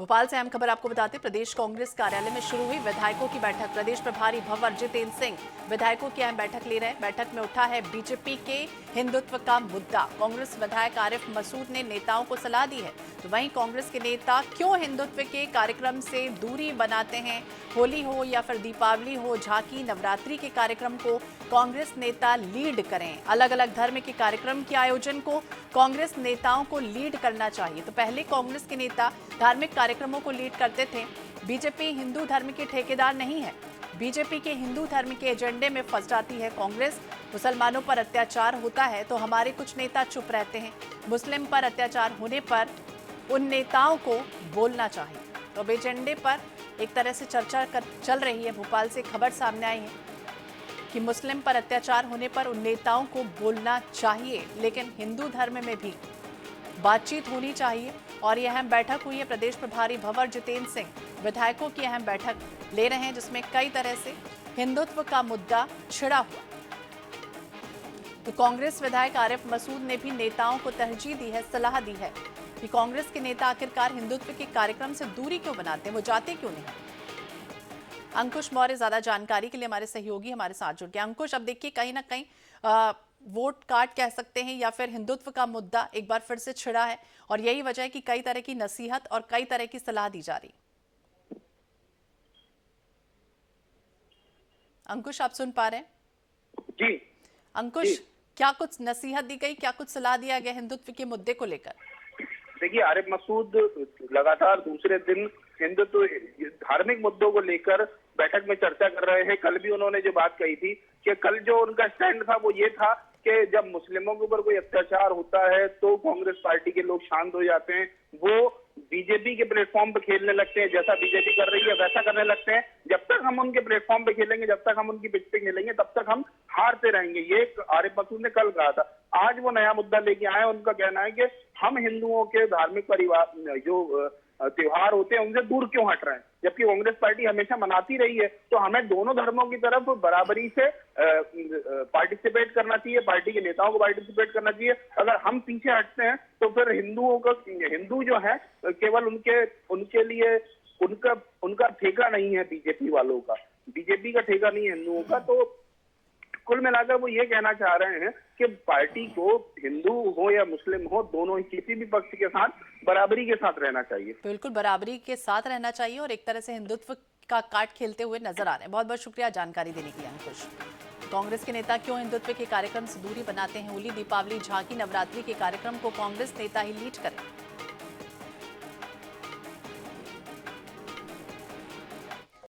भोपाल से अहम खबर आपको बताते, प्रदेश कांग्रेस कार्यालय में शुरू हुई विधायकों की बैठक। प्रदेश प्रभारी भंवर जितेंद्र सिंह विधायकों की अहम बैठक ले रहे हैं। बैठक में उठा है बीजेपी के हिंदुत्व का मुद्दा। कांग्रेस विधायक आरिफ मसूद ने नेताओं को सलाह दी है, तो वहीं कांग्रेस के नेता क्यों हिंदुत्व के कार्यक्रम से दूरी बनाते हैं। होली हो या फिर दीपावली हो, झांकी, नवरात्रि के कार्यक्रम को कांग्रेस नेता लीड करें। अलग अलग धर्म के कार्यक्रम के आयोजन को कांग्रेस नेताओं को लीड करना चाहिए। तो पहले कांग्रेस के नेता धार्मिक कार्यक्रमों को लीड करते थे। बीजेपी हिंदू धर्म के ठेकेदार नहीं है। बीजेपी के हिंदू धर्म के एजेंडे में फंस जाती है कांग्रेस। मुसलमानों पर अत्याचार होता है तो हमारे कुछ नेता चुप रहते हैं। मुस्लिम पर अत्याचार होने पर उन नेताओं को बोलना चाहिए। तो अब एजेंडे पर एक तरह से चर्चा चल रही है। भोपाल से खबर सामने आई है कि मुस्लिम पर अत्याचार होने पर उन नेताओं को बोलना चाहिए, लेकिन हिंदू धर्म में भी बातचीत होनी चाहिए। और यह अहम बैठक हुई है। प्रदेश प्रभारी भंवर जितेंद्र सिंह विधायकों की अहम बैठक ले रहे हैं, जिसमें कई तरह से हिंदुत्व का मुद्दा छिड़ा हुआ। तो कांग्रेस विधायक आरिफ मसूद ने भी नेताओं को तरजीह दी है, सलाह दी है कि कांग्रेस के नेता आखिरकार हिंदुत्व के कार्यक्रम से दूरी क्यों बनाते हैं, वो जाते क्यों नहीं। अंकुश मौर्य ज्यादा जानकारी के लिए हमारे सहयोगी हमारे साथ जुड़ गए। अंकुश, अब देखिए कहीं ना कहीं वोट कार्ड कह सकते हैं या फिर हिंदुत्व का मुद्दा एक बार फिर से छिड़ा है, और यही वजह है कि कई तरह की नसीहत और कई तरह की सलाह दी जा रही। अंकुश, आप सुन पा रहे हैं? जी अंकुश, जी। क्या कुछ नसीहत दी गई, क्या कुछ सलाह दिया गया हिंदुत्व के मुद्दे को लेकर? देखिए, आरिफ मसूद लगातार दूसरे दिन हिंदुत्व धार्मिक मुद्दों को लेकर बैठक में चर्चा कर रहे हैं। कल भी उन्होंने जो बात कही थी कि कल जो उनका स्टैंड था वो ये था कि जब मुस्लिमों के ऊपर कोई अत्याचार होता है तो कांग्रेस पार्टी के लोग शांत हो जाते हैं, वो बीजेपी के प्लेटफॉर्म पे खेलने लगते हैं, जैसा बीजेपी कर रही है वैसा करने लगते हैं। जब तक हम उनके प्लेटफॉर्म पे खेलेंगे, जब तक हम उनकी पिच पे खेलेंगे, तब तक हम हारते रहेंगे। ये आरिफ मसूद ने कल कहा था। आज वो नया मुद्दा लेके आए। उनका कहना है कि हम हिंदुओं के धार्मिक परिवार जो त्योहार होते हैं उनसे दूर क्यों हट रहे हैं, जबकि कांग्रेस पार्टी हमेशा मनाती रही है। तो हमें दोनों धर्मों की तरफ बराबरी से पार्टिसिपेट करना चाहिए, पार्टी के नेताओं को पार्टिसिपेट करना चाहिए। अगर हम पीछे हटते हैं तो फिर हिंदू जो है केवल उनके लिए उनका ठेका नहीं है, बीजेपी वालों का, बीजेपी का ठेका नहीं है हिंदुओं का। तो कुल मिलाकर वो ये कहना चाह रहे हैं कि पार्टी को हिंदू हो या मुस्लिम हो, दोनों ही किसी भी पक्ष के साथ बराबरी के साथ रहना चाहिए। बिल्कुल बराबरी के साथ रहना चाहिए और एक तरह से हिंदुत्व का कार्ड खेलते हुए नजर आ रहे हैं। बहुत बहुत शुक्रिया जानकारी देने के लिए अंकुश। कांग्रेस के नेता क्यों हिंदुत्व के कार्यक्रम से दूरी बनाते हैं। होली, दीपावली, झांकी, नवरात्रि के कार्यक्रम को कांग्रेस नेता ही लीड करें।